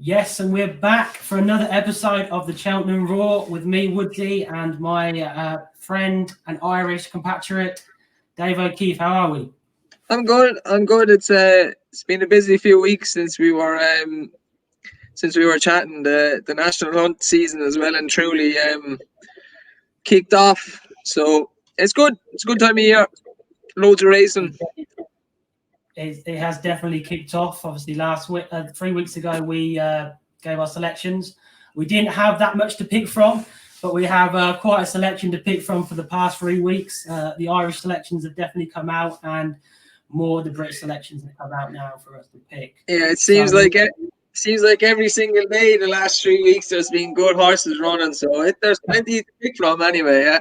Yes, and we're back for another episode of the Cheltenham Roar with me, Woody, and my friend and Irish compatriot, Dave O'Keefe. How are we? I'm good. I'm good. It's been a busy few weeks since we were chatting. The national hunt season as well and truly kicked off. So it's good. It's a good time of year. Loads of racing. It has definitely kicked off. Obviously, last week, 3 weeks ago, we gave our selections. We didn't have that much to pick from, but we have quite a selection to pick from for the past 3 weeks. The Irish selections have definitely come out, and more of the British selections have come out now for us to pick. Yeah, it seems like every single day the last 3 weeks there's been good horses running. So there's plenty to pick from anyway. Yeah.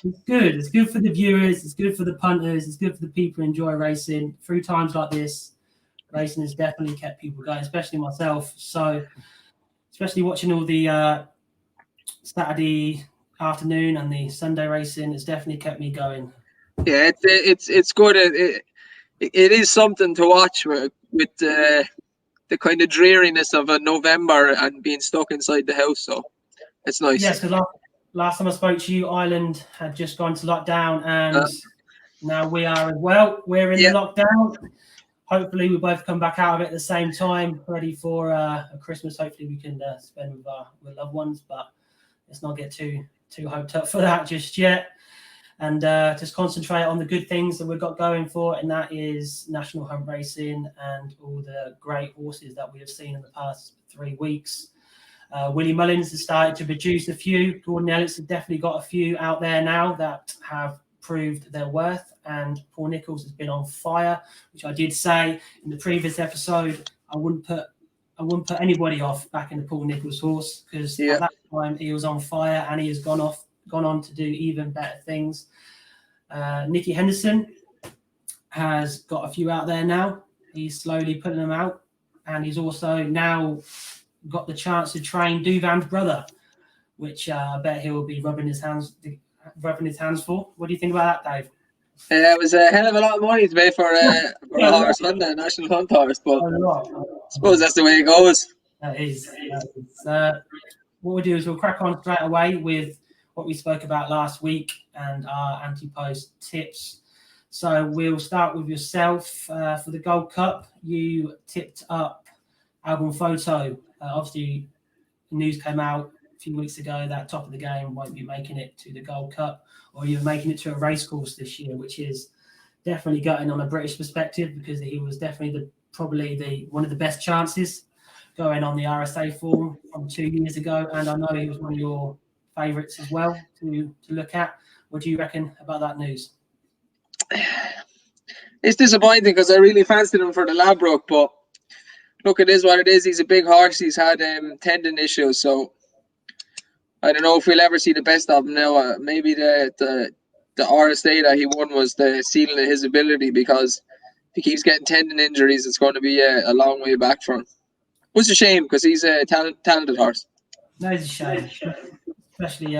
It's good. It's good for the viewers. It's good for the punters. It's good for the people who enjoy racing. Through times like this, racing has definitely kept people going, especially myself. So, especially watching all the Saturday afternoon and the Sunday racing, it's definitely kept me going. Yeah, it's good. It is something to watch with the kind of dreariness of a November and being stuck inside the house. So it's nice. Yes, because last time I spoke to you, Ireland had just gone to lockdown, and now we are as well. We're in the lockdown. Hopefully, we both come back out of it at the same time, ready for a Christmas. Hopefully, we can spend with loved ones, but let's not get too hyped up for that just yet. And just concentrate on the good things that we've got going for, and that is National Hunt Racing and all the great horses that we have seen in the past 3 weeks. Willie Mullins has started to produce a few. Gordon Elliott's have definitely got a few out there now that have proved their worth, and Paul Nicholls has been on fire, which I did say in the previous episode. I wouldn't put anybody off back in the Paul Nicholls horse, because at that time he was on fire and he has gone on to do even better things. Nicky Henderson has got a few out there now. He's slowly putting them out, and he's also now got the chance to train Duvan's brother, which I bet he will be rubbing his hands for. What do you think about that, Dave? It was a hell of a lot of money to pay for a horse, wasn't it? A national hunt horse, but I suppose that's the way it goes. That is. What we'll do is we'll crack on straight away with what we spoke about last week and our anti-post tips. So we'll start with yourself. For the Gold Cup, you tipped up Album Photo. Obviously, news came out a few weeks ago that Top of the Game won't be making it to the Gold Cup, or you're making it to a racecourse this year, which is definitely gutting on a British perspective, because he was definitely probably one of the best chances going on the RSA form from 2 years ago, and I know he was one of your favourites as well to look at. What do you reckon about that news? It's disappointing because I really fancied him for the Ladbroke, but look, it is what it is. He's a big horse. He's had tendon issues, so I don't know if we'll ever see the best of him now. Maybe the RSA that he won was the seal of his ability, because if he keeps getting tendon injuries, it's going to be a long way back for him. It's a shame because he's a talented horse. No, it's a shame, especially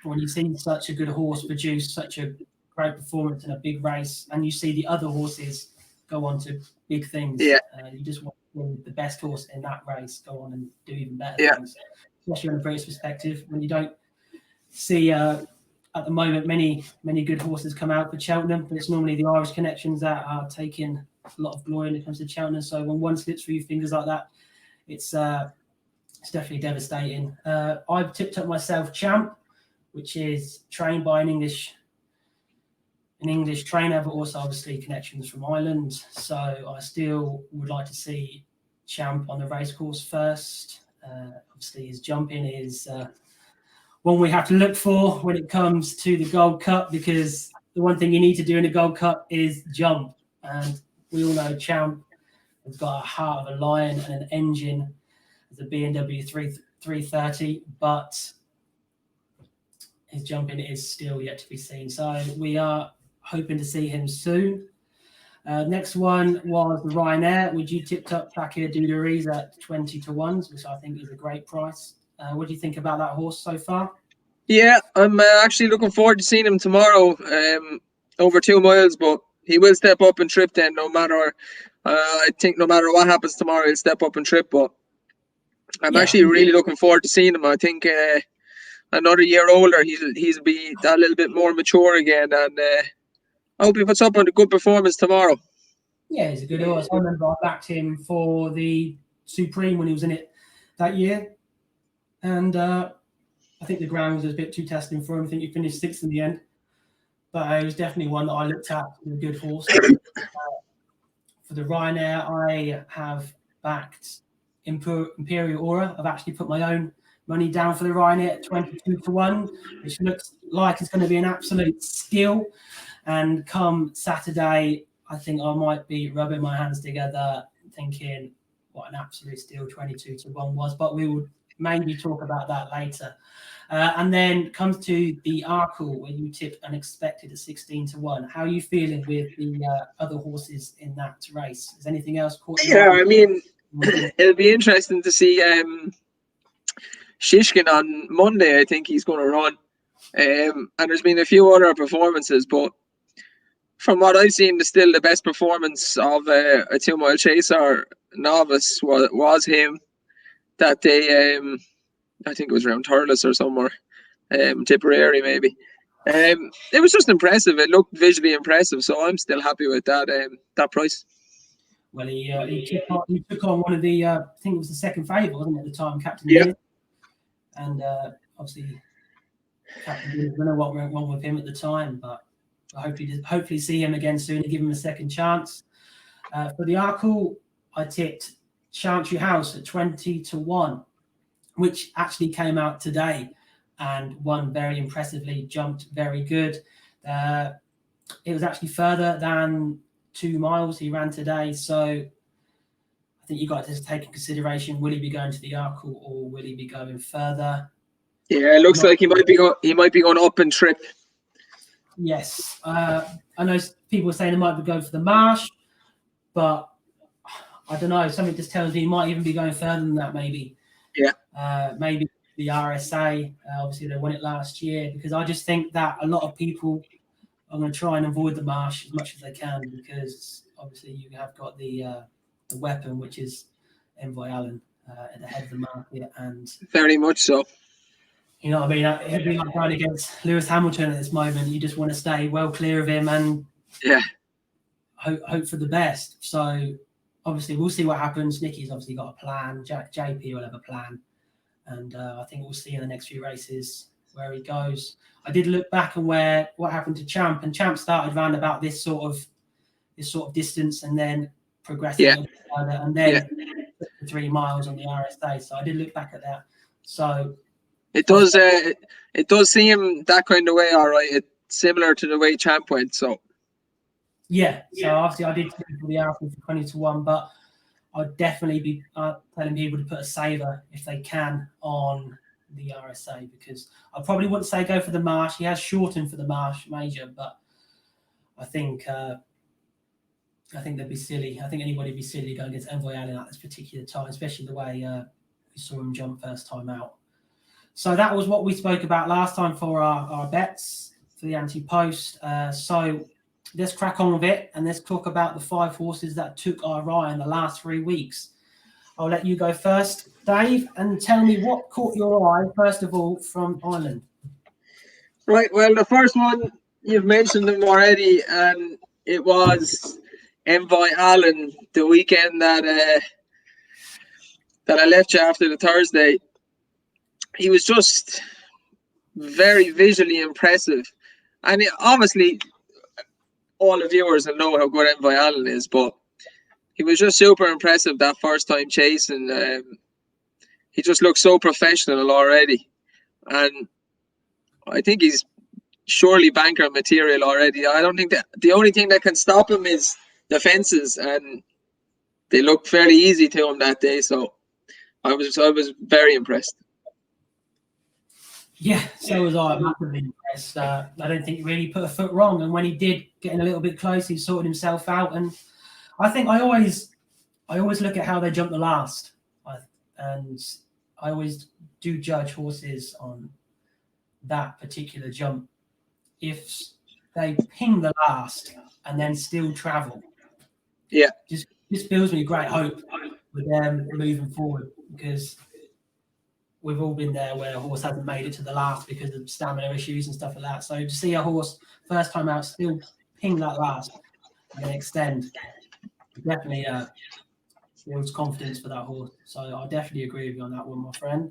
when you see such a good horse produce such a great performance in a big race, and you see the other horses go on to big things. Yeah. You just want the best horse in that race go on and do even better things, especially from a British perspective, when you don't see at the moment many good horses come out for Cheltenham, but it's normally the Irish connections that are taking a lot of glory when it comes to Cheltenham. So when one slips through your fingers like that, it's definitely devastating. I've tipped up myself Champ, which is trained by an English trainer, but also obviously connections from Ireland. So I still would like to see Champ on the racecourse first. Obviously, his jumping is one we have to look for when it comes to the Gold Cup, because the one thing you need to do in the Gold Cup is jump. And we all know Champ has got a heart of a lion and an engine as a BMW 330, but his jumping is still yet to be seen. So we are hoping to see him soon. Next one was the Ryanair, which you tipped up Fakir Dudaries at 20-1, which I think is a great price. What do you think about that horse so far? Yeah, I'm actually looking forward to seeing him tomorrow, over 2 miles, but he will step up and trip then, no matter, I think no matter what happens tomorrow, he'll step up and trip, but I'm actually really looking forward to seeing him. I think another year older, he'll be that little bit more mature again, and I hope he puts up on a good performance tomorrow. Yeah, he's a good horse. I remember I backed him for the Supreme when he was in it that year, and I think the ground was a bit too testing for him. I think he finished 6th in the end, but it was definitely one that I looked at as a good horse. For the Ryanair, I have backed Imperial Aura. I've actually put my own money down for the Ryanair at 22-1, which looks like it's going to be an absolute steal. And come Saturday, I think I might be rubbing my hands together thinking what an absolute steal 22-1 was, but we will maybe talk about that later. And then comes to the Arkle, where you tipped Unexpected at 16-1. How are you feeling with the other horses in that race? Is anything else caught you? Yeah, I mean, it'll be interesting to see Shishkin on Monday. I think he's going to run. And there's been a few other performances, but from what I've seen, still the best performance of a 2-mile chaser novice was him. That day, I think it was around Thurles or somewhere, Tipperary maybe. It was just impressive. It looked visually impressive, so I'm still happy with that price. Well, he took on one of the, I think it was the second favourite, wasn't it, at the time, Captain Yeah. Willie. And obviously, Captain Willie, I don't know what went wrong with him at the time, but I hopefully see him again soon and give him a second chance. For the Arkle, I tipped Chantry House at 20-1, which actually came out today and won very impressively, jumped very good. It was actually further than 2 miles he ran today, so I think you got to take in consideration: will he be going to the Arkle or will he be going further? Yeah, it looks like he might be going up and trip. Yes, I know people are saying he might be going for the Marsh, but I don't know. Something just tells me he might even be going further than that. Maybe. Yeah. Maybe the RSA. Obviously, they won it last year, because I just think that a lot of people are going to try and avoid the Marsh as much as they can, because obviously you have got the weapon, which is Envoy Allen at the head of the market, and very much so. You know what I mean? It'd be like going against Lewis Hamilton at this moment. You just want to stay well clear of him and hope for the best. So obviously we'll see what happens. Nicky's obviously got a plan. JP will have a plan, and I think we'll see in the next few races where he goes. I did look back and what happened to Champ, and Champ started around about this sort of distance and then progressed a little bit further, and then 3 miles on the RSA. So I did look back at that. So it does seem that kind of way, all right. It's similar to the way Champ went. So so obviously I did for the Arkle for 20-1, but I'd definitely be telling people to put a saver if they can on the RSA, because I probably wouldn't say go for the Marsh. He has shortened for the Marsh Major, but I think they'd be silly. I think anybody would be silly going against Envoy Allen at this particular time, especially the way we saw him jump first time out. So that was what we spoke about last time for our bets for the anti-post. So let's crack on with it, and let's talk about the 5 horses that took our eye in the last 3 weeks. I'll let you go first, Dave, and tell me what caught your eye, first of all, from Ireland. Right, well, the first one, you've mentioned them already, and it was Envoy Allen, the weekend that I left you after the Thursday. He was just very visually impressive. And obviously, all the viewers will know how good Envoy Allen is, but he was just super impressive that first time chase, and he just looked so professional already. And I think he's surely banker material already. I don't think that the only thing that can stop him is the fences, and they looked fairly easy to him that day. So I was very impressed. Yeah, so was I. Massively impressed. I don't think he really put a foot wrong, and when he did, getting a little bit close, he sorted himself out. And I think I always look at how they jump the last, and I always do judge horses on that particular jump. If they ping the last and then still travel, just fills me with great hope with them moving forward, because we've all been there where a horse hasn't made it to the last because of stamina issues and stuff like that. So to see a horse first time out still ping that last and extend, definitely builds confidence for that horse. So I definitely agree with you on that one, my friend.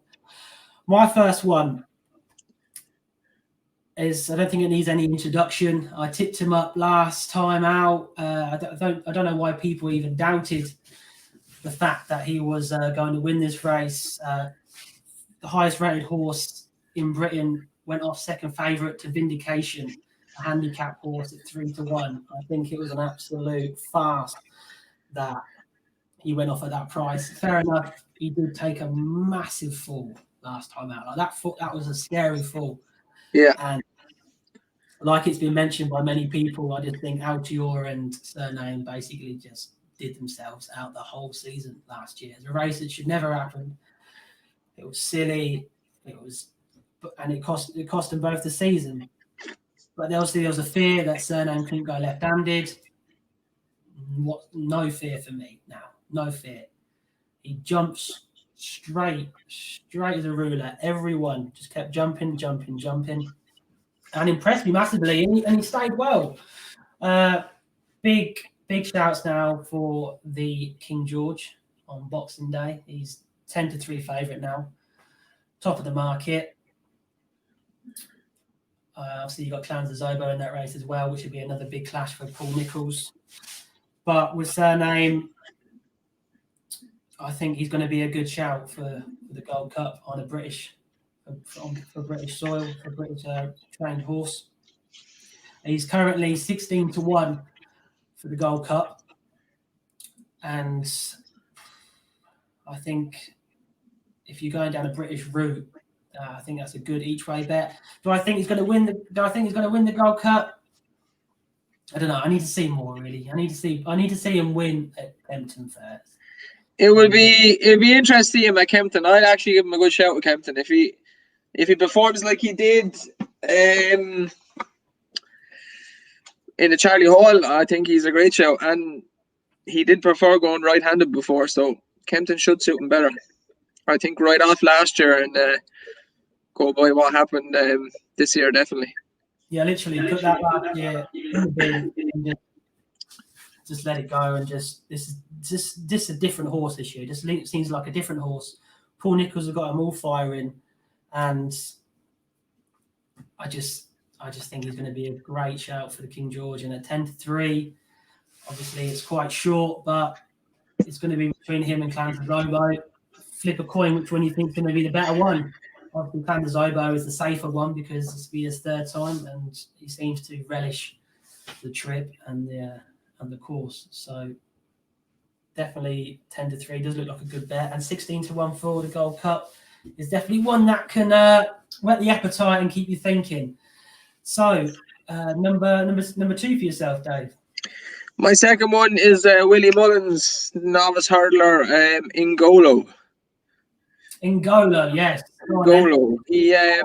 My first one is, I don't think it needs any introduction. I tipped him up last time out. I don't know why people even doubted the fact that he was going to win this race. The highest rated horse in Britain went off second favourite to Vindication, a handicap horse at 3-1. I think it was an absolute farce that he went off at that price. Fair enough, he did take a massive fall last time out. Like that was a scary fall. Yeah. And like it's been mentioned by many people, I just think Altior and Surname basically just did themselves out the whole season last year. It's a race that should never happen. It was silly. And it cost them both the season. But there was a fear that Surname couldn't go left-handed. No fear for me now. No fear. He jumps straight as a ruler. Everyone just kept jumping, and impressed me massively. And he stayed well. Big shouts now for the King George on Boxing Day. He's 10-3 favourite now, top of the market. Obviously, you've got Clans of Zobo in that race as well, which would be another big clash for Paul Nicholls. But with Surname, I think he's going to be a good shout for the Gold Cup on a British, for British soil, for British trained horse. He's currently 16-1 for the Gold Cup, and I think if you're going down a British route, I think that's a good each way bet. Do I think he's going to win the Gold Cup? I don't know. I need to see more, really. I need to see him win at Kempton first. It'd be interesting to see him at Kempton. I'd actually give him a good shout at Kempton if he performs like he did in the Charlie Hall. I think he's a great shout, and he did prefer going right-handed before, so Kempton should suit him better. I think right off last year and go by what happened this year, definitely. Yeah, literally put that last year in the bin and just let it go, and this is a different horse this year. Just seems like a different horse. Paul Nicholls have got them all firing, and I just think he's going to be a great shout for the King George. And at 10-3, obviously it's quite short, but it's going to be between him and Clans of Zobo. Flip a coin, which one you think is going to be the better one. Obviously, Clans of Zobo is the safer one because this will be his third time, and he seems to relish the trip and the course. So definitely 10-3 does look like a good bet, and 16-1 for the Gold Cup is definitely one that can whet the appetite and keep you thinking. So number two for yourself, Dave. My second one is Willie Mullins, novice hurdler, Ingolo. Ingolo, yes. Ingolo. He a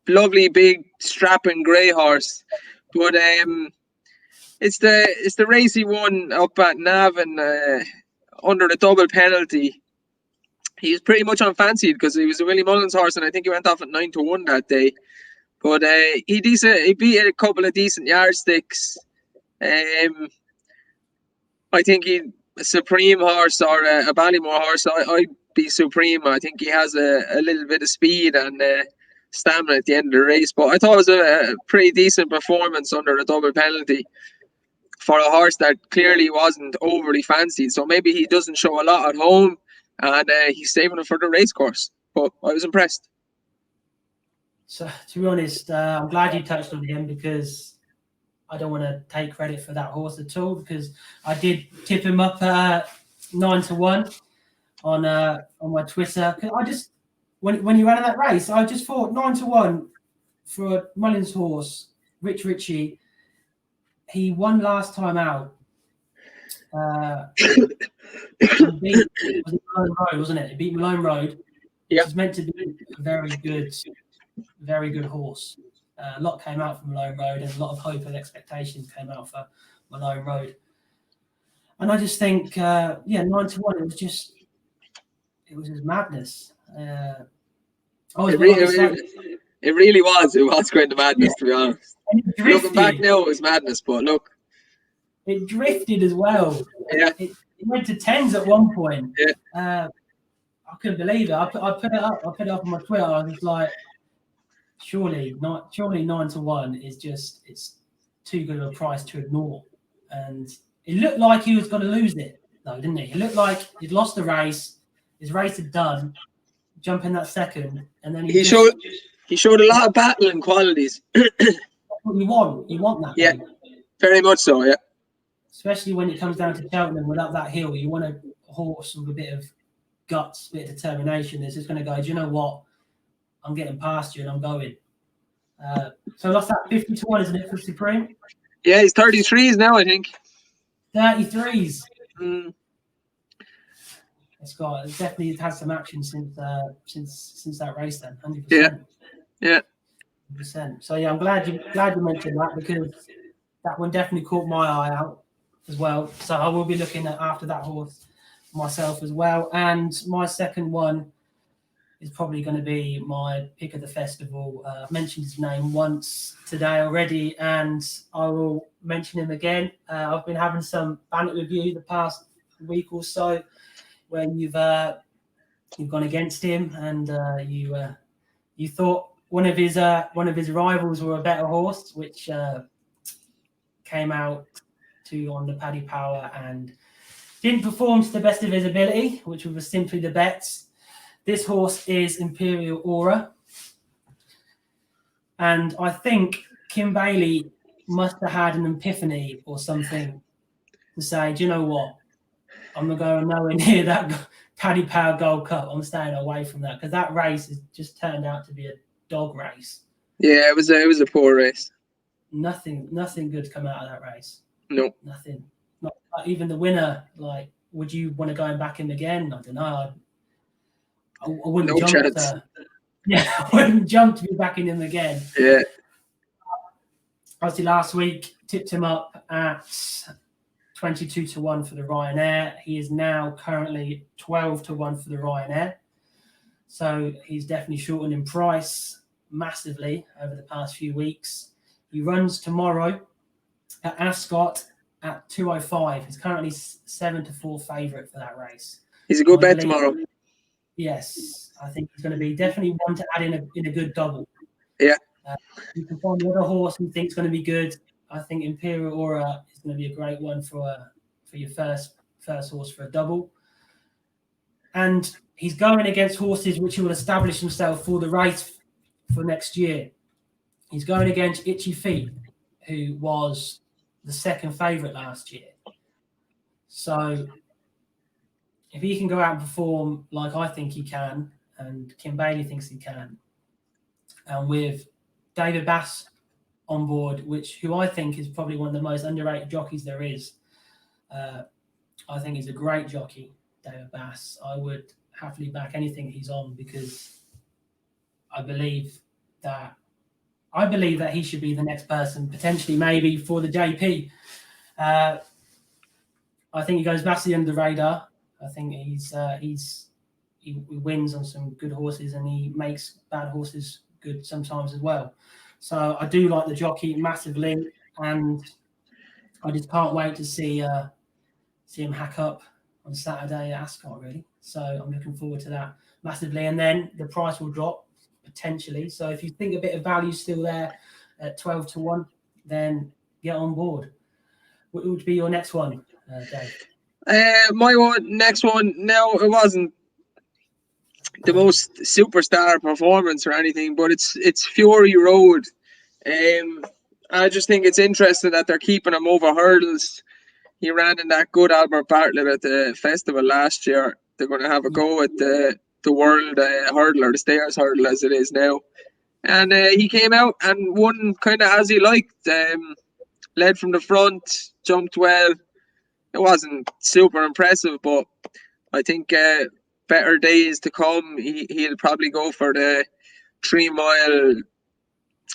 lovely big strapping grey horse, but it's the race he won up at Navan under the double penalty. He's pretty much unfancied because he was a Willie Mullins horse, and I think he went off at 9-1 that day. But he beat a couple of decent yardsticks. I think he's a Supreme horse or a Ballymore horse. I'd be Supreme. I think he has a little bit of speed and stamina at the end of the race. But I thought it was a pretty decent performance under a double penalty for a horse that clearly wasn't overly fancied. So maybe he doesn't show a lot at home, and he's saving it for the race course. But I was impressed. So to be honest, I'm glad you touched on him because I don't want to take credit for that horse at all, because I did tip him up 9-1 on my Twitter. I just when you ran that race, I just thought 9-1 for a Mullins horse, Rich Ritchie. He won last time out. He beat Malone Road, wasn't it? He beat Malone Road, which is meant to be a very good horse. A lot came out from Malone Road, and a lot of hope and expectations came out for Malone Road. And I just think, 9-1, it was just it was just madness. It really was. It was kind of madness, to be honest. Looking back now, it was madness, but look. It drifted as well. Yeah. It went to tens at one point. Yeah. I couldn't believe it. I put it up. I put it up on my Twitter. I was like, surely 9-1 is just, it's too good of a price to ignore. And it looked like he was going to lose it, though, didn't he? It looked like he'd lost the race. His race had done. Jump in that second, and then he showed a lot of battling qualities. That's what you want. You want that. Yeah, very much so. Yeah. Especially when it comes down to Cheltenham without that hill, you want a horse with a bit of guts, a bit of determination. That's just going to go, do you know what? I'm getting past you and I'm going. So that's that 50-1, isn't it, for Supreme? Yeah, he's 33s now, I think. 33s. It's definitely had some action since that race then, 100%. Yeah. 100%. So yeah, I'm glad you mentioned that, because that one definitely caught my eye out as well. So I will be looking after that horse myself as well. And my second one is probably going to be my pick of the festival. I've mentioned his name once today already, and I will mention him again. I've been having some banter with you the past week or so when you've gone against him, and you thought one of his rivals were a better horse, which came out on the Paddy Power and didn't perform to the best of his ability, which was simply the bets. This horse is Imperial Aura. And I think Kim Bailey must have had an epiphany or something to say, do you know what? I'm not going nowhere near that Paddy Power Gold Cup. I'm staying away from that, because that race has just turned out to be a dog race. Yeah, it was a poor race. Nothing good come out of that race. No. Nothing. Not even the winner. Like, would you want to go and back him again? I don't know. I wouldn't jump to. Yeah, I wouldn't jump to be backing him again. Yeah. Obviously, last week tipped him up at 22-1 for the Ryanair. He is now currently 12-1 for the Ryanair. So he's definitely shortened in price massively over the past few weeks. He runs tomorrow at Ascot at 2:05. He's currently 7-4 favourite for that race. He's a good bet tomorrow. Yes, I think he's going to be definitely one to add in a good double. Yeah. You can find another horse who thinks going to be good. I think Imperial Aura is going to be a great one for your first horse for a double. And he's going against horses which will establish himself for the race for next year. He's going against Itchy Feet, who was the second favourite last year. So if he can go out and perform like I think he can, and Kim Bailey thinks he can, and with David Bass on board, who I think is probably one of the most underrated jockeys there is. I think he's a great jockey, David Bass. I would happily back anything he's on, because I believe that he should be the next person, potentially maybe for the JP. I think he goes massively under the radar. I think he wins on some good horses, and he makes bad horses good sometimes as well. So I do like the jockey massively, and I just can't wait to see him hack up on Saturday at Ascot, really. So I'm looking forward to that massively. And then the price will drop potentially. So if you think a bit of value still there at 12-1, then get on board. What would be your next one, Dave? My next one, no, it wasn't the most superstar performance or anything, but it's Fury Road. I just think it's interesting that they're keeping him over hurdles. He ran in that good Albert Bartlett at the festival last year. They're going to have a go at the world hurdle, or the stairs hurdle as it is now. And he came out and won kind of as he liked. Led from the front, jumped well. It wasn't super impressive, but I think better days to come. He'll probably go for the 3-mile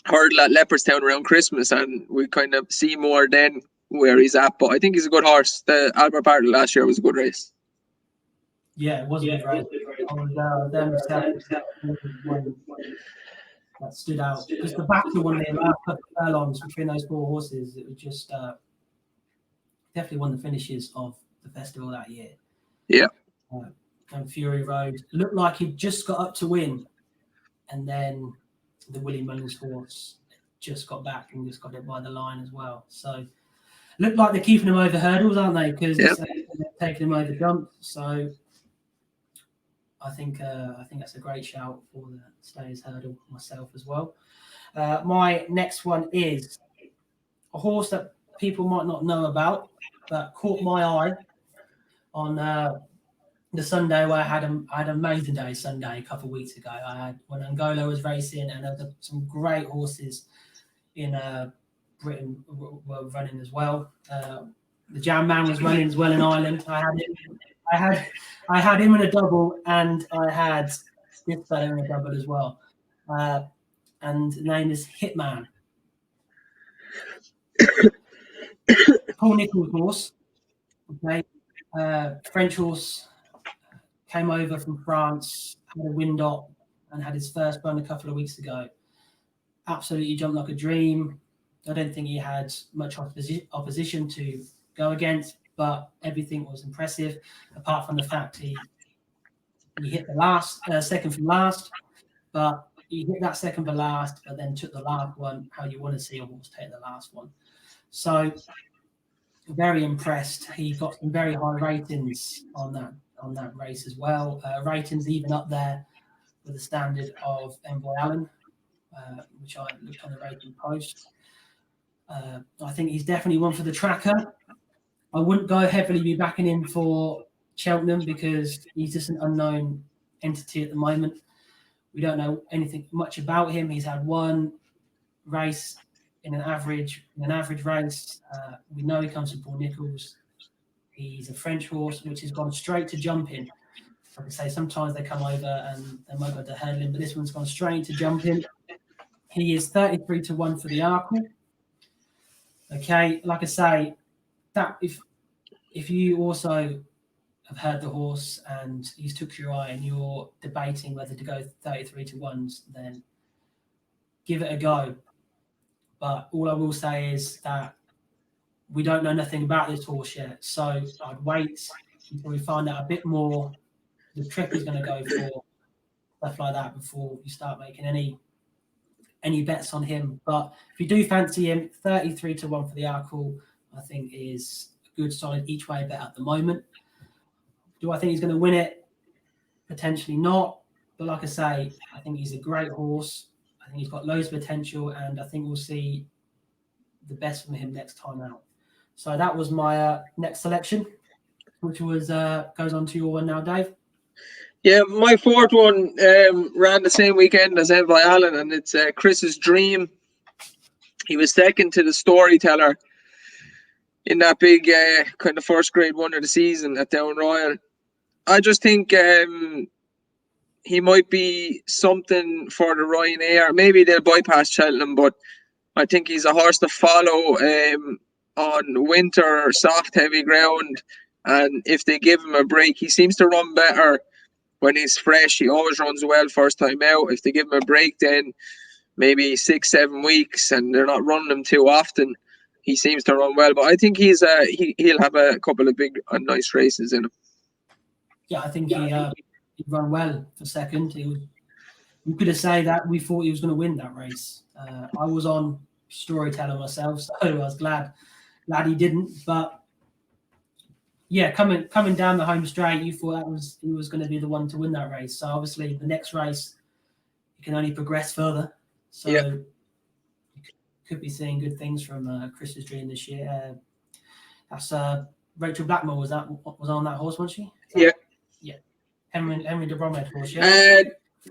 hurdle at Leopardstown around Christmas, and we kind of see more then where he's at. But I think he's a good horse. The Albert Bartlett last year was a good race. Yeah, it was a good race. I was there myself. One that stood out. Just the battle on the last couple of furlongs between those four horses. It was just definitely one of the finishes of the festival that year. Yeah. And Fury Road looked like he'd just got up to win, and then the Willie Mullins horse just got back and just got it by the line as well. So looked like they're keeping him over hurdles, aren't they? Because they're taking him over jumps. So I think that's a great shout for the Stayers hurdle myself as well. My next one is a horse that people might not know about, but caught my eye on the Sunday where I had a maiden day Sunday a couple of weeks ago. I had when Angola was racing, and there were some great horses in Britain were running as well. The Jam Man was running as well in Ireland. I had him in a double, and I had this fellow in a double as well. And the name is Hitman. Paul Nichols' horse. Okay. French horse, came over from France, had a wind up, and had his first run a couple of weeks ago. Absolutely jumped like a dream. I don't think he had much opposition to go against, but everything was impressive, apart from the fact he hit the last second from last, but he hit that second for last, but then took the last one how you want to see a horse take the last one. So very impressed. He got some very high ratings on that race as well. Ratings even up there with the standard of Envoy Allen, which I looked on the rating post. I think he's definitely one for the tracker. I wouldn't go heavily be backing him for Cheltenham because he's just an unknown entity at the moment. We don't know anything much about him. He's had one race in an average race. We know he comes from Paul Nichols. He's a French horse, which has gone straight to jumping. Like I say, sometimes they come over and they might go to hurdling, but this one's gone straight to jumping. He is 33 to 1 for the Arkle. Okay, like I say, that if you also have heard the horse and he's took your eye and you're debating whether to go 33 to 1s, then give it a go. But all I will say is that we don't know nothing about this horse yet. So I'd wait until we find out a bit more the trip he's going to go for, stuff like that, before you start making any bets on him. But if you do fancy him, 33 to 1 for the Arkle, I think is a good solid each way bet at the moment. Do I think he's going to win it? Potentially not. But like I say, I think he's a great horse. I think he's got loads of potential, and I think we'll see the best from him next time out. So that was my next selection, which was goes on to your one now, Dave. Yeah, my fourth one ran the same weekend as Envoy Allen, and it's Chris's Dream. He was second to the Storyteller in that big kind of first grade one of the season at Down Royal. I just think he might be something for the Ryanair. Maybe they'll bypass Cheltenham, but I think he's a horse to follow on winter, soft, heavy ground. And if they give him a break, he seems to run better when he's fresh. He always runs well first time out. If they give him a break, then maybe 6-7 weeks, and they're not running him too often, he seems to run well. But I think he'll have a couple of big and nice races in him. Yeah, I think he run well for second. You could have said that we thought he was going to win that race. I was on Storyteller myself, so I was glad he didn't. But yeah, coming down the home straight, you thought he was going to be the one to win that race. So obviously the next race, you can only progress further. So you could be seeing good things from Chris's Dream this year. That's Rachel Blackmore was on that horse, wasn't she? Yeah. Henry de Bromhead horse, yeah.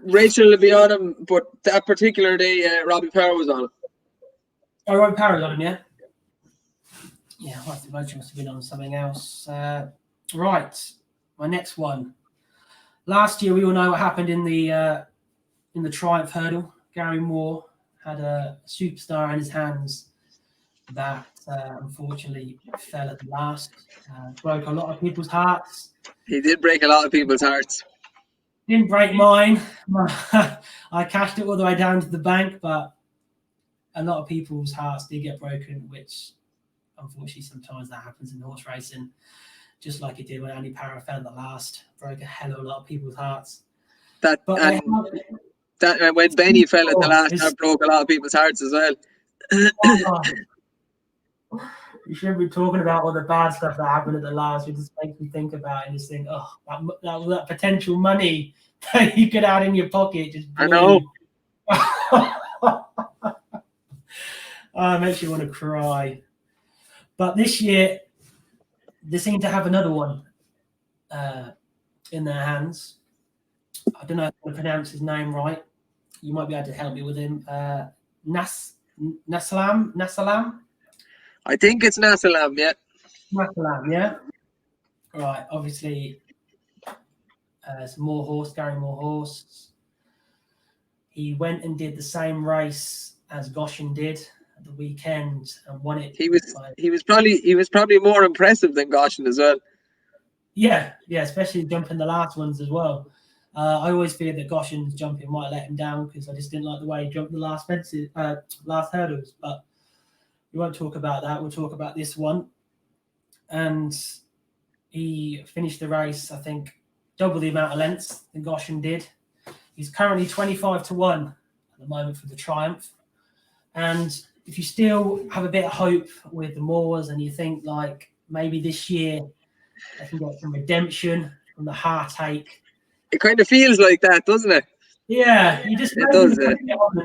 Rachel will be on him, but that particular day, Robbie Power was on him. Oh, Robbie Power was on him, yeah. Yeah, I think Rachel must have been on something else. Right, my next one. Last year, we all know what happened in the Triumph Hurdle. Gary Moore had a superstar in his hands that unfortunately fell at the last. Broke a lot of people's hearts. He did break a lot of people's hearts. Didn't break mine. I cashed it all the way down to the bank, but a lot of people's hearts did get broken, which unfortunately sometimes that happens in horse racing. Just like it did when Andy Parra fell at the last, broke a hell of a lot of people's hearts. That when Benny fell at the last, that broke a lot of people's hearts as well. You shouldn't be talking about all the bad stuff that happened at the last. It just makes me think about it and just think, oh, that potential money that you could add in your pocket just blew. I know. It makes you want to cry. But this year, they seem to have another one in their hands. I don't know if I pronounce his name right. You might be able to help me with him. Nasalam? I think it's Nasalam, yeah. Nasalam, yeah. Right, obviously, it's Gary Moorhorse. He went and did the same race as Goshen did at the weekend and won it. He was probably more impressive than Goshen as well. Yeah, especially jumping the last ones as well. I always feared that Goshen's jumping might let him down because I just didn't like the way he jumped the last hurdles. But we won't talk about that. We'll talk about this one. And he finished the race, I think, double the amount of lengths than Goshen did. He's currently 25-1 at the moment for the Triumph. And if you still have a bit of hope with the Moors and you think like maybe this year they can get some redemption from the heartache. It kind of feels like that, doesn't it? Yeah, you just it does.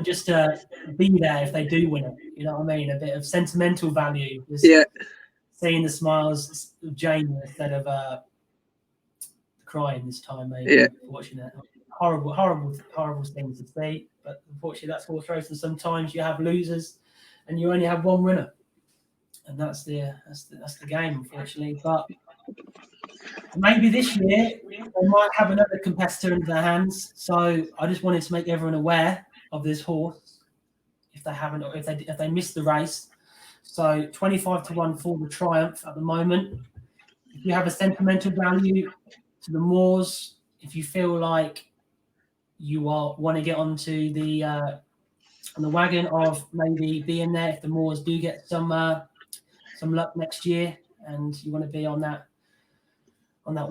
Just to be there if they do win it. You know what I mean? A bit of sentimental value. Just seeing the smiles of Jane instead of crying this time, maybe watching it. Horrible things to see. But unfortunately, that's horse racing. Sometimes you have losers, and you only have one winner, and that's the game, unfortunately. But maybe this year they might have another competitor in their hands. So I just wanted to make everyone aware of this horse if they haven't, or if they missed the race. So 25-1 for the Triumph at the moment. If you have a sentimental value to the Moors, if you feel like you want to get onto the on the wagon of maybe being there if the Moors do get some luck next year, and you want to be on that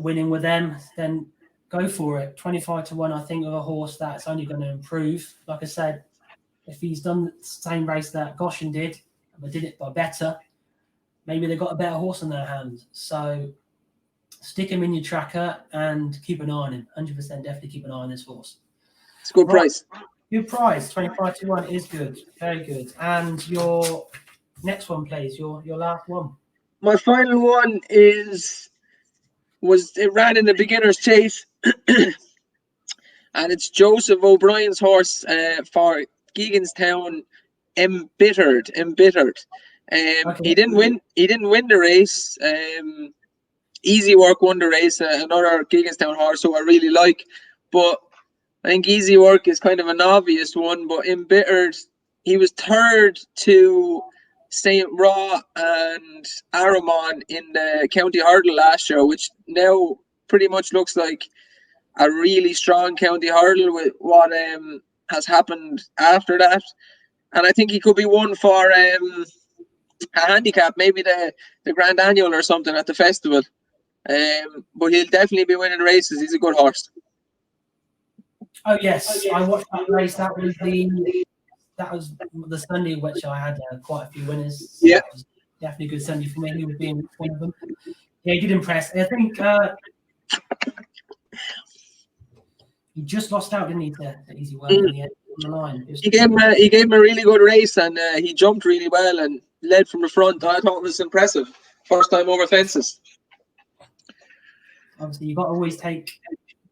winning with them, then go for it. 25-1, I think, of a horse that's only going to improve. Like I said, if he's done the same race that Goshen did, but did it by better, maybe they've got a better horse in their hands. So stick him in your tracker and keep an eye on him. 100% definitely keep an eye on this horse. It's a good price. Good price. 25-1 is good. Very good. And your next one, please. Your last one. My final one it ran in the beginner's chase. And it's Joseph O'Brien's horse for Geeganstown, Embittered. Okay. He didn't win the race. Easy Work won the race, another Geeganstown horse who I really like. But I think Easy Work is kind of an obvious one. But Embittered, he was third to St. Raw and Aramon in the county hurdle last year, which now pretty much looks like a really strong county hurdle with what has happened after that. And I think he could be one for a handicap, maybe the Grand Annual or something at the festival. But he'll definitely be winning races. He's a good horse. Oh yes, I watched that race. That was the Sunday which I had quite a few winners. Yeah, that was definitely a good Sunday for me. He was being one of them. Yeah, he did impress. I think he just lost out, didn't he, to Easy Work in the end on the line. He gave him a really good race, and he jumped really well and led from the front. I thought it was impressive. First time over fences. Obviously, you've got to always take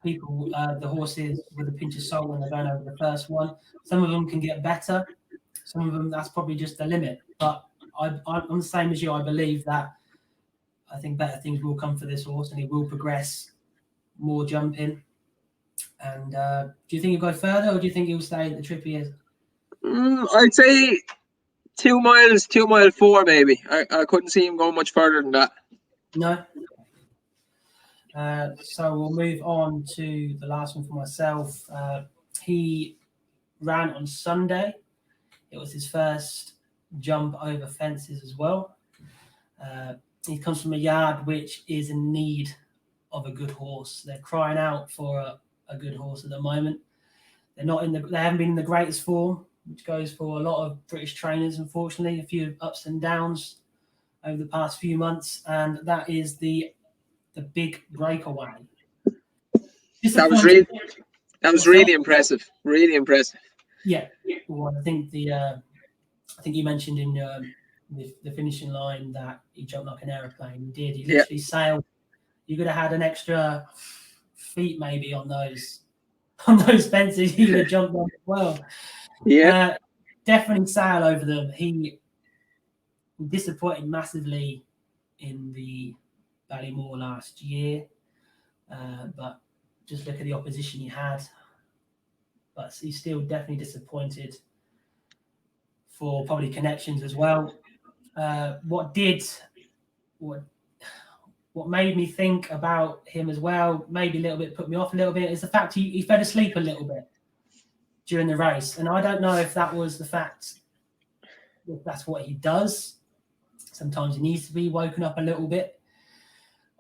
people, the horses, with a pinch of salt when they're going over the first one. Some of them can get better. Some of them, that's probably just the limit. But I'm the same as you. I believe that I think better things will come for this horse, and he will progress, more jumping. And do you think he'll go further, or do you think he'll stay at the trip he is? I'd say 2 miles, 2 mile 4 maybe. I couldn't see him going much further than that. No. So we'll move on to the last one for myself. He ran on Sunday. It was his first jump over fences as well. He comes from a yard which is in need of a good horse. They're crying out for a good horse at the moment. They haven't been in the greatest form, which goes for a lot of British trainers, unfortunately. A few ups and downs over the past few months, and that is the big breakaway. That was really impressive. Really impressive. Yeah. Well, I think you mentioned in the finishing line that he jumped like an aeroplane. He did. He literally sailed. You could have had an extra feet maybe on those fences. He could have jumped on as well. Yeah. Definitely sail over them. He disappointed massively in the Ballymore last year, but just look at the opposition he had. But he's still definitely disappointed for probably connections as well. What made me think about him as well, maybe a little bit put me off a little bit, is the fact he fell asleep a little bit during the race. And I don't know if that was the fact that that's what he does. Sometimes he needs to be woken up a little bit,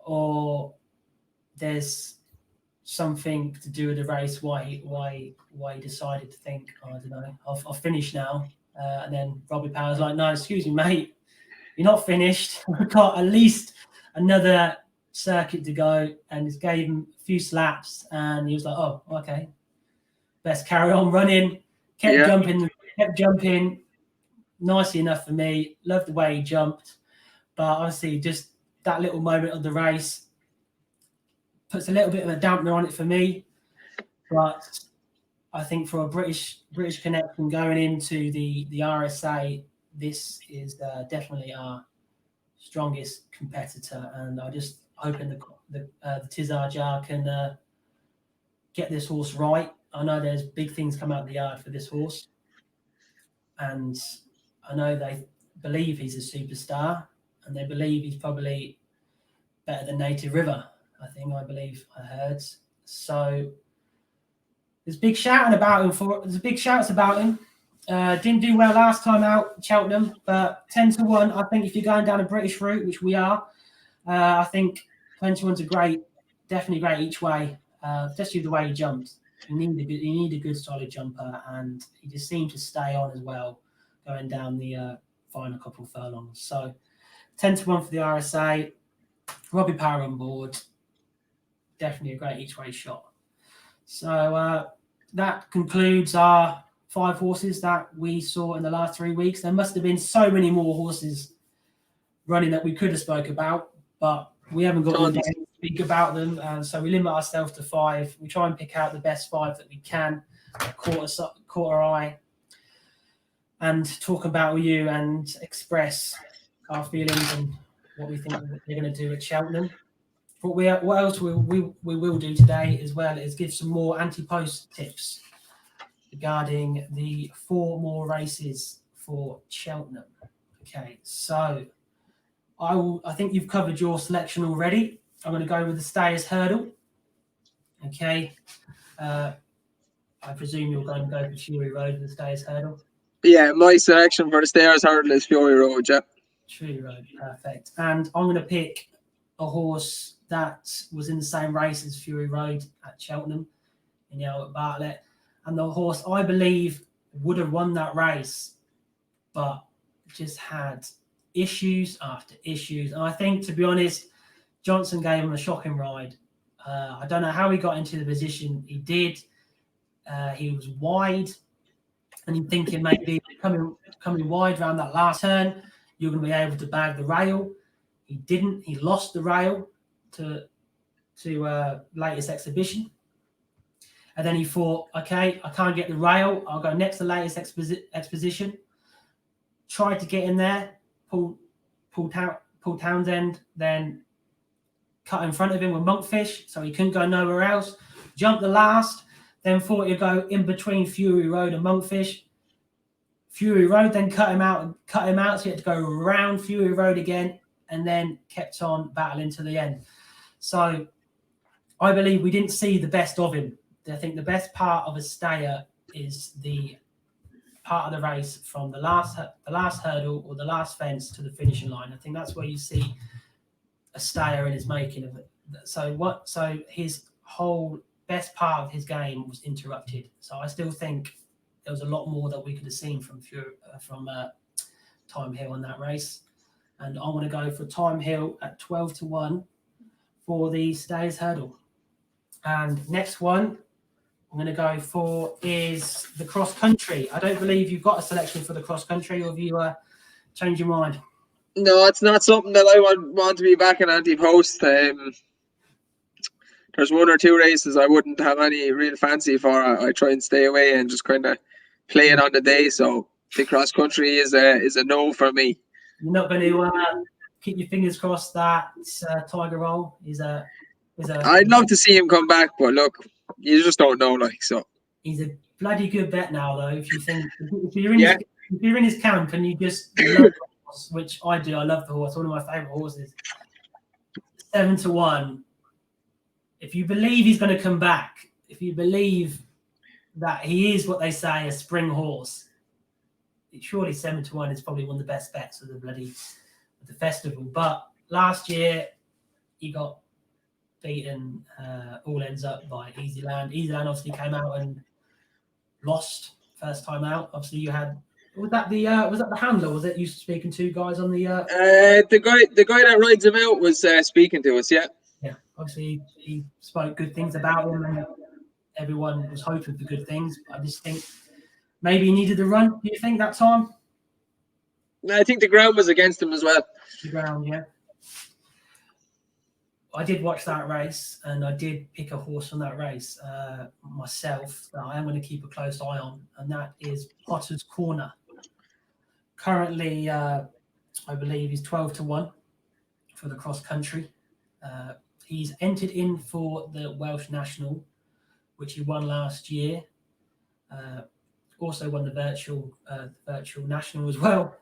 or there's something to do with the race why he decided to think, I don't know, I'll finish now. And then Robbie Power's like, no, excuse me, mate, you're not finished. We've got at least another circuit to go, and just gave him a few slaps, and he was like, oh, okay, best carry on running. Kept jumping. Nicely enough for me. Loved the way he jumped. But obviously, just that little moment of the race puts a little bit of a dampener on it for me. But I think for a British connection going into the RSA, this is definitely our strongest competitor, and I just hoping the Tizar Jar can get this horse right. I know there's big things come out of the yard for this horse, and I know they believe he's a superstar, and they believe he's probably better than Native River. I believe I heard. So there's big shouting about him. There's big shouts about him. Didn't do well last time out, Cheltenham, but 10-1. I think if you're going down a British route, which we are, I think 21's definitely great each way. Especially the way he jumped. You need a good solid jumper, and he just seemed to stay on as well, going down the final couple of furlongs. So 10-1 for the RSA. Robbie Power on board. Definitely a great each way shot. So that concludes our 5 horses that we saw in the last 3 weeks. There must have been so many more horses running that we could have spoke about, but we haven't got the day to speak about them. So we limit ourselves to 5. We try and pick out the best 5 that we can, quarter eye, and talk about you and express our feelings and what we think they're going to do at Cheltenham. But what else we will do today as well is give some more anti-post tips regarding the 4 more races for Cheltenham. Okay, so I think you've covered your selection already. I'm going to go with the Stayers Hurdle. Okay. I presume you're going to go for Fury Road with the Stayers Hurdle. Yeah, my selection for the Stayers Hurdle is Fury Road, yeah. Fury Road, perfect. And I'm going to pick a horse that was in the same race as Fury Road at Cheltenham in the Albert Bartlett. And the horse, I believe, would have won that race, but just had issues after issues. And I think, to be honest, Johnson gave him a shocking ride. I don't know how he got into the position he did. He was wide, and you're thinking maybe coming wide around that last turn, you're going to be able to bag the rail. He didn't. He lost the rail to latest exhibition. And then he thought, okay, I can't get the rail. I'll go next to latest exposition. Tried to get in there, pull Townsend, then cut in front of him with Monkfish, so he couldn't go nowhere else. Jumped the last, then thought he'd go in between Fury Road and Monkfish. Fury Road then cut him out, so he had to go around Fury Road again, and then kept on battling to the end. So I believe we didn't see the best of him. I think the best part of a stayer is the part of the race from the last hurdle or the last fence to the finishing line. I think that's where you see a stayer in his making of it. So his whole best part of his game was interrupted. So I still think there was a lot more that we could have seen from Time Hill in that race. And I want to go for Time Hill at 12-1 for the Stayers Hurdle. And next one I'm going to go for is the cross country. I don't believe you've got a selection for the cross country, or have you changed your mind? No, it's not something that I want to be back in anti-post. There's one or two races I wouldn't have any real fancy for. I try and stay away and just kind of play it on the day. So the cross country is a no for me. You're not going to keep your fingers crossed that Tiger Roll is a. I'd love to see him come back, but look, you just don't know, so. He's a bloody good bet now, though. If you're in his camp and you just love the horse, which I do, I love the horse. One of my favourite horses. 7-1. If you believe he's going to come back, if you believe that he is what they say, a spring horse, surely 7-1 is probably one of the best bets of the festival. But last year he got beaten all ends up by Easyland. Easyland obviously came out and lost first time out. Obviously you had was that the handler? Was it you speaking to guys on the the guy that rides him out was speaking to us, yeah. Yeah, obviously he spoke good things about him, and everyone was hoping for good things. I just think maybe he needed the run. Do you think that time? I think the ground was against him as well. The ground, yeah. I did watch that race, and I did pick a horse from that race myself that I am going to keep a close eye on, and that is Potter's Corner. Currently, I believe he's 12-1 for the cross country. He's entered in for the Welsh National, which he won last year. Also won the virtual national as well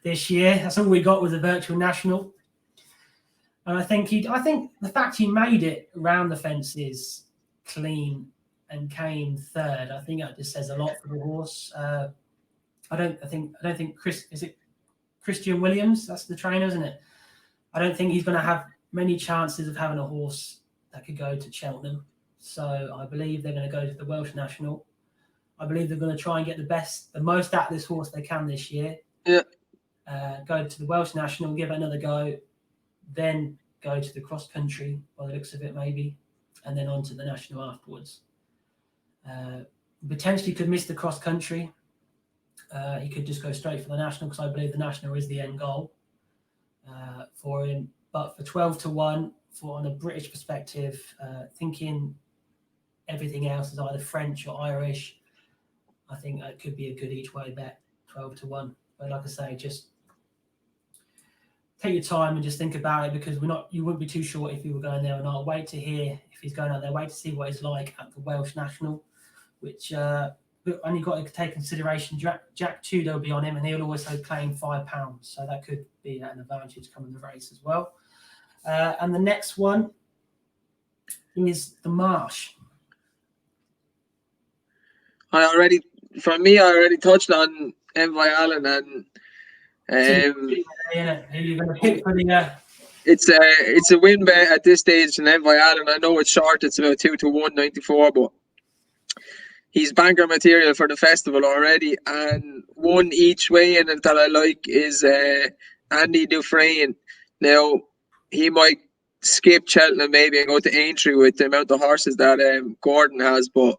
this year. That's all we got was a virtual national. And I think the fact he made it around the fences clean and came third, I think that just says a lot for the horse. I don't think Christian Williams, that's the trainer, isn't it? I don't think he's going to have many chances of having a horse that could go to Cheltenham. So I believe they're going to go to the Welsh National. I believe they're going to try and get the most out of this horse they can this year. Yeah. Go to the Welsh National, give it another go, then go to the cross country, by the looks of it maybe, and then on to the national afterwards. Potentially could miss the cross country. He could just go straight for the national, because I believe the national is the end goal for him. But for 12-1, on a British perspective, thinking everything else is either French or Irish, I think that could be a good each way bet, 12-1. But like I say, just take your time and just think about it, because you wouldn't be too sure if you were going there or not. Wait to hear if he's going out there. Wait to see what it's like at the Welsh National, which only got to take consideration. Jack Tudor will be on him, and he'll also claim £5, so that could be an advantage coming the race as well. And the next one is the Marsh. I already touched on Envoy Allen, and who are you going to pick for the? It's a win bet at this stage in Envoy Allen. I know it's short; it's about 2-1.94, but he's banker material for the festival already. And one each way in it that I like is Andy Dufresne. Now he might skip Cheltenham maybe and go to Aintree with the amount of horses that Gordon has, but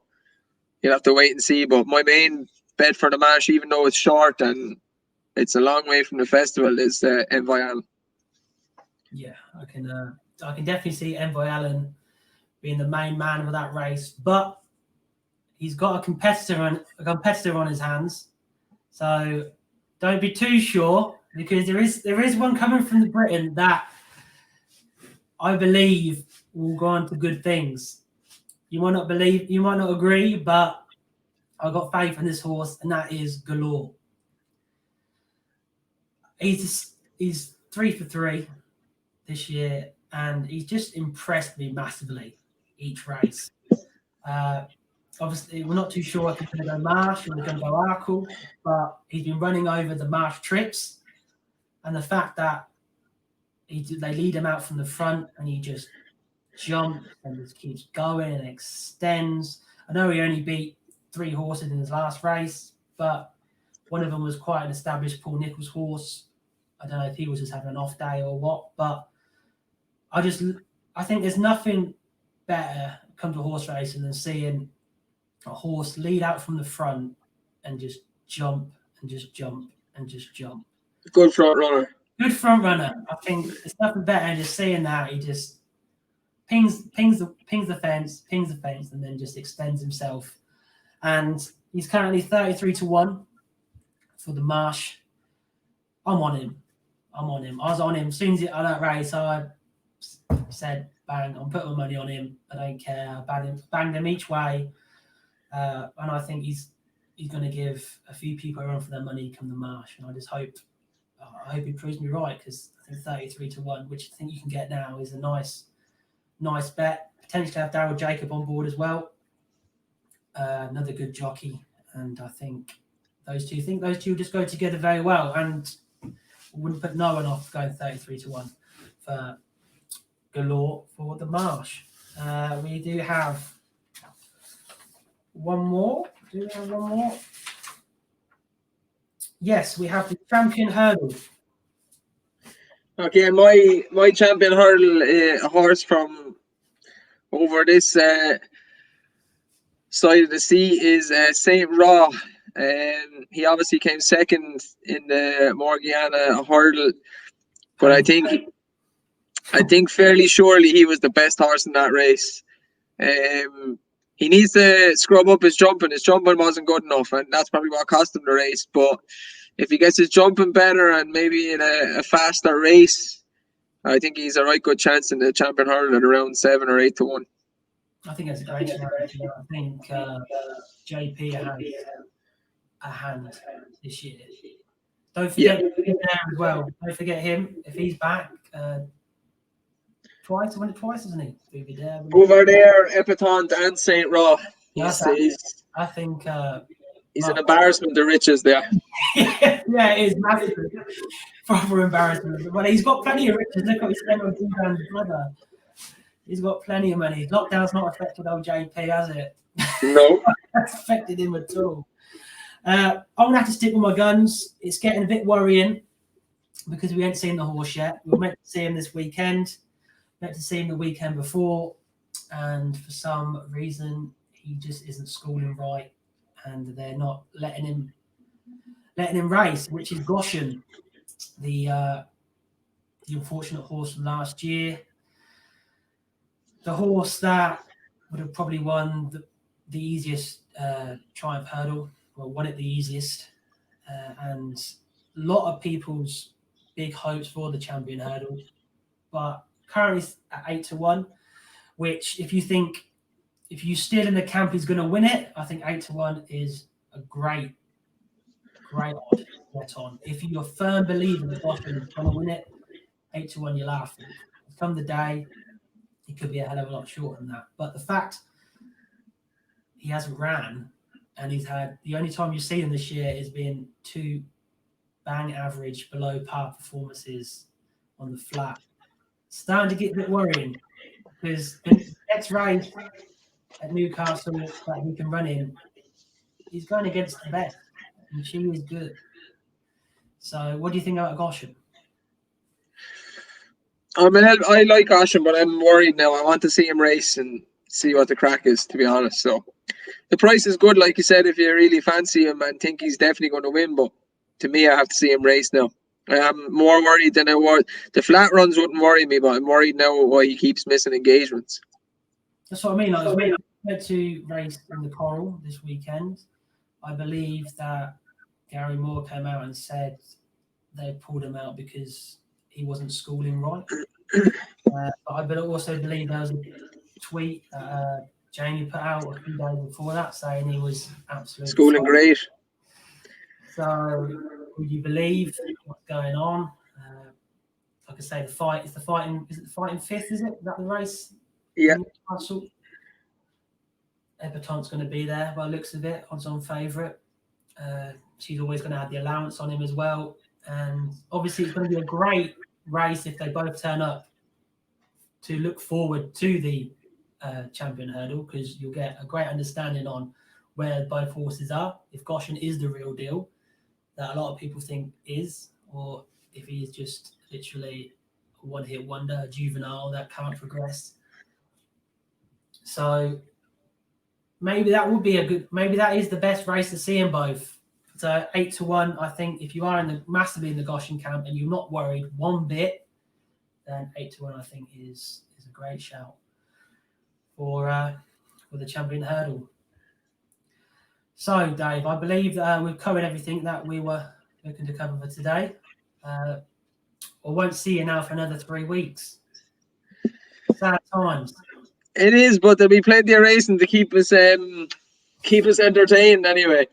you'll have to wait and see. But my main bet for the Marsh, even though it's short and it's a long way from the festival, is Envoy Allen. Yeah, I can definitely see Envoy Allen being the main man of that race, but he's got a competitor on his hands, so don't be too sure, because there is one coming from the Britain that I believe will go on to good things. You might not agree, but I've got faith in this horse, and that is Galore. He's 3 for 3 this year, and he's just impressed me massively each race. Obviously, we're not too sure if he's going to go Marsh or he's going to go Arkle, but he's been running over the Marsh trips, and the fact that they lead him out from the front and he just jumps and just keeps going and extends. I know he only beat 3 horses in his last race, but one of them was quite an established Paul Nicholls horse. I don't know if he was just having an off day or what, but I think there's nothing better come to horse racing than seeing a horse lead out from the front and just jump and just jump and just jump. Good front runner. Good front runner. I think there's nothing better than just seeing that. He just pings the fence, and then just extends himself. And he's currently 33-1 for the Marsh. I'm on him. I was on him. As soon as I that race, I said, bang, I'm putting my money on him. I don't care. I banged him each way. And I think he's going to give a few people a run for their money come the Marsh. And I just hope he proves me right, because I think 33-1, which I think you can get now, is a nice bet. Potentially have Daryl Jacob on board as well. Another good jockey. And I think those two just go together very well. And wouldn't put no one off going 33-1 for Galore for the Marsh. We do have one more. Do we have one more? Yes, we have the Champion Hurdle. Okay, my Champion Hurdle, a horse from over this side of the sea, is Saint Raw. He obviously came second in the Morgiana Hurdle, but I think fairly surely he was the best horse in that race. He needs to scrub up his jumping. His jumping wasn't good enough, and that's probably what cost him the race. But if he gets his jumping better and maybe in a faster race, I think he's a right good chance in the Champion Hurdle at around 7 or 8-1. I think that's a great strategy. I think JP has a hand this year. Don't forget him there as well. Don't forget him if he's back. Twice, isn't he? Over there, Epatante and Saint Raw. I think he's an embarrassment to riches there. Yeah, it is massive. Proper embarrassment. But he's got plenty of riches. Look what he spent on G-Brand's brother. He's got plenty of money. Lockdown's not affected old JP, has it? No. That's affected him at all. I'm going to have to stick with my guns. It's getting a bit worrying because we ain't seen the horse yet. We were meant to see him this weekend. Meant to see him the weekend before. And for some reason, he just isn't schooling right. And they're not letting him race, which is Goshen, the unfortunate horse from last year. The horse that would have probably won the easiest Triumph Hurdle, well, won it the easiest, and a lot of people's big hopes for the Champion Hurdle, but currently at 8-1, which if you still in the camp he's going to win it, I think 8-1 is a great odd to bet on. If you're a firm believer that Goshen is going to win it, 8-1 you're laughing. Come the day, it could be a hell of a lot shorter than that. But the fact he hasn't ran, and he's had the only time you've seen him this year has been 2 bang average below par performances on the flat. Starting to get a bit worrying because the next race at Newcastle that he can run in, he's going against the best, and she is good. So, what do you think about Goshen? I mean, I like Goshen, but I'm worried now. I want to see him race and see what the crack is, to be honest. So, the price is good, like you said, if you really fancy him and think he's definitely going to win. But to me, I have to see him race now. I'm more worried than I was. The flat runs wouldn't worry me, but I'm worried now why he keeps missing engagements. That's what I mean. I was meant to race in the Coral this weekend. I believe that Gary Moore came out and said they pulled him out because he wasn't schooling right. But I also believe there was a tweet that Jamie put out a few days before that saying he was absolutely schooling great. So, would you believe what's going on? Like I say, the fight is the fighting. Is it the fighting fifth? Is that the race? Yeah. Newcastle. Eberton's going to be there by the looks of it. Odds-on favourite. She's always going to have the allowance on him as well. And obviously, it's going to be a great race if they both turn up to look forward to the champion hurdle, because you'll get a great understanding on where both horses are. If Goshen is the real deal that a lot of people think is, or if he is just literally a one-hit wonder, a juvenile that can't progress. So maybe that would be maybe that is the best race to see in both. So 8-1, I think if you are massively in the Goshen camp and you're not worried one bit, then 8-1 I think is a great shout for the champion hurdle. So Dave, I believe we've covered everything that we were looking to cover for today. I won't see you now for another 3 weeks. Sad times. It is, but there'll be plenty of racing to keep us entertained anyway.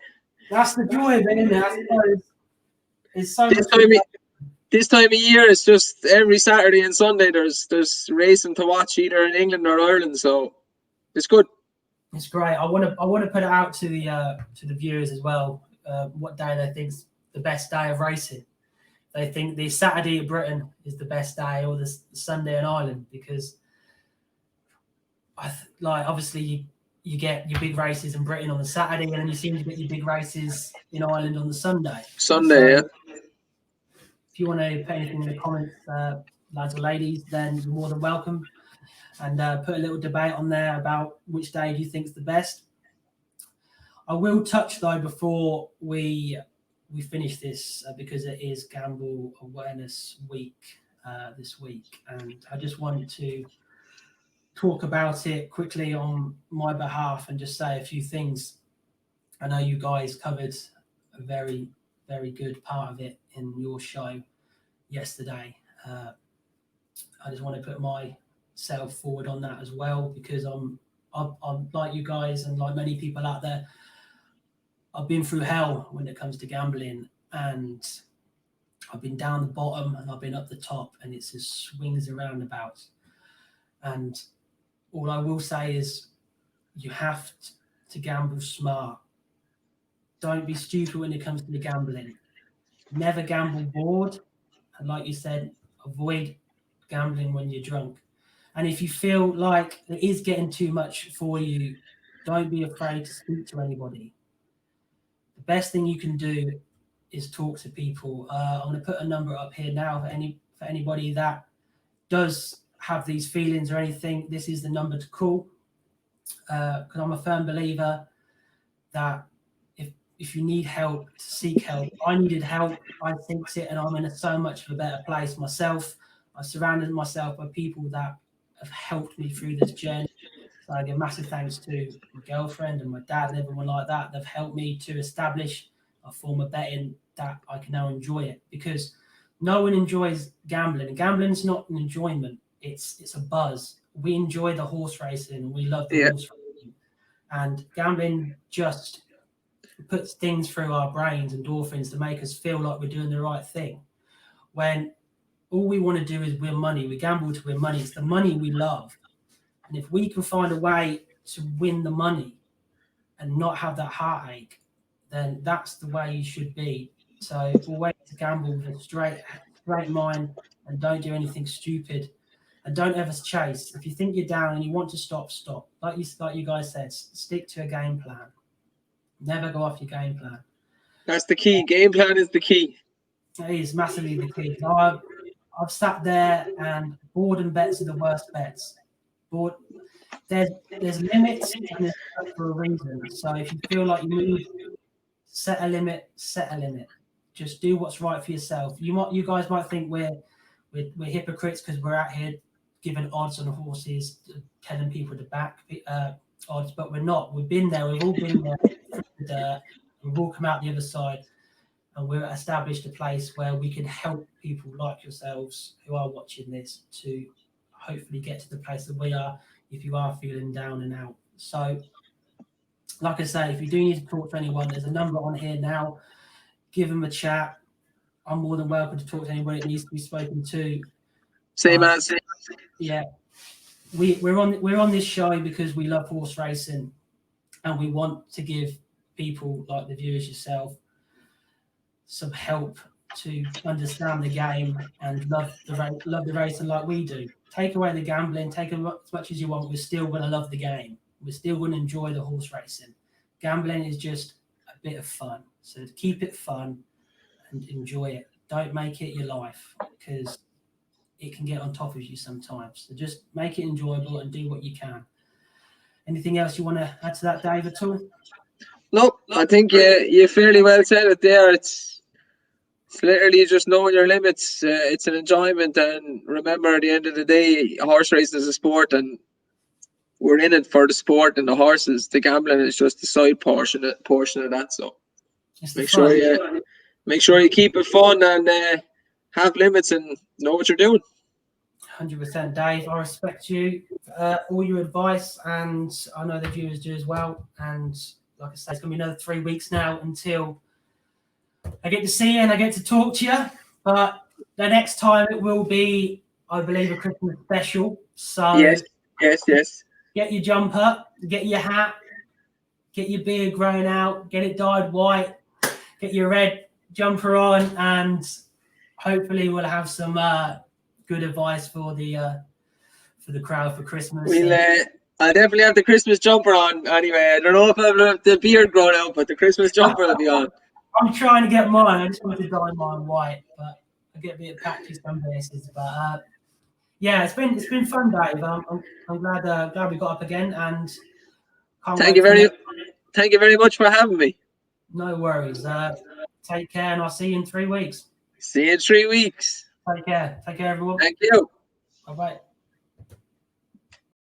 That's the joy of it, isn't it? I suppose it's so this time of year, it's just every Saturday and Sunday there's racing to watch either in England or Ireland, so it's good. It's great. I want to put it out to the viewers as well. What day they think's the best day of racing? They think the Saturday in Britain is the best day, or the Sunday in Ireland, because obviously you get your big races in Britain on the Saturday, and then you seem to get your big races in Ireland on the Sunday. Yeah. If you want to put anything in the comments, lads or ladies, then you're more than welcome. And put a little debate on there about which day do you think is the best. I will touch, though, before we finish this, because it is Gamble Awareness Week this week. And I just wanted to talk about it quickly on my behalf and just say a few things. I know you guys covered a very, very good part of it in your show yesterday. I just want to put myself forward on that as well, because I'm like you guys and like many people out there. I've been through hell when it comes to gambling, and I've been down the bottom and I've been up the top, and it's just swings and roundabouts. And all I will say is you have to gamble smart. Don't be stupid when it comes to the gambling. Never gamble bored. And like you said, avoid gambling when you're drunk. And if you feel like it is getting too much for you, don't be afraid to speak to anybody. The best thing you can do is talk to people. I'm going to put a number up here now for anybody that does have these feelings or anything. This is the number to call, because I'm a firm believer that if you need help, seek help. I needed help. I think it, and I'm in so much of a better place myself. I've surrounded myself by people that have helped me through this journey. So I give massive thanks to my girlfriend and my dad and everyone like that. They've helped me to establish a form of betting that I can now enjoy it, because no one enjoys gambling. And gambling's not an enjoyment. It's a buzz. We enjoy the horse racing. We love the horse racing. And gambling just puts things through our brains, endorphins, to make us feel like we're doing the right thing. When all we want to do is win money. We gamble to win money. It's the money we love. And if we can find a way to win the money and not have that heartache, then that's the way you should be. So always gamble with a straight mind, and don't do anything stupid. And don't ever chase. If you think you're down and you want to stop. Like you guys said, stick to a game plan. Never go off your game plan. That's the key. Game plan is the key. It is massively the key. I've sat there, and boredom bets are the worst bets. There's limits, and there's for a reason. So if you feel like you need to set a limit. Just do what's right for yourself. You guys might think we're hypocrites because we're out here giving odds on horses, telling people to back odds, but we're not. We've been there. We've all been there. We've all come out the other side, and we've established a place where we can help people like yourselves who are watching this to hopefully get to the place that we are if you are feeling down and out. So, like I say, if you do need to talk to anyone, there's a number on here now. Give them a chat. I'm more than welcome to talk to anybody that needs to be spoken to. Same as. Yeah, we're on this show because we love horse racing, and we want to give people like the viewers yourself some help to understand the game and love the racing like we do. Take away the gambling, take as much as you want. We're still going to love the game. We're still going to enjoy the horse racing. Gambling is just a bit of fun. So keep it fun and enjoy it. Don't make it your life, because it can get on top of you sometimes. So just make it enjoyable and do what you can. Anything else you want to add to that, Dave, at all? No, I think you fairly well said it there. It's literally just knowing your limits. It's an enjoyment, and remember, at the end of the day, horse racing is a sport, and we're in it for the sport and the horses. The gambling is just the side portion of that. So make sure you keep it fun and have limits and know what you're doing. 100%, Dave. I respect you, all your advice, and I know the viewers do as well. And like I say, it's going to be another 3 weeks now until I get to see you and I get to talk to you. But the next time it will be, I believe, a Christmas special. So yes. Get your jumper, get your hat, get your beard grown out, get it dyed white, get your red jumper on, and hopefully we'll have some good advice for the crowd for Christmas. I'll definitely have the Christmas jumper on anyway. I don't know if I'll have the beard grown out, but the Christmas jumper will be on. I'm trying to get mine. I just want to dye mine white, but I get a bit patchy some places. But yeah, it's been fun, Dave. I'm glad we got up again, and thank you very much for having me. No worries. Take care, and I'll see you in 3 weeks. See you in 3 weeks. Take care, everyone. Thank you. Bye-bye.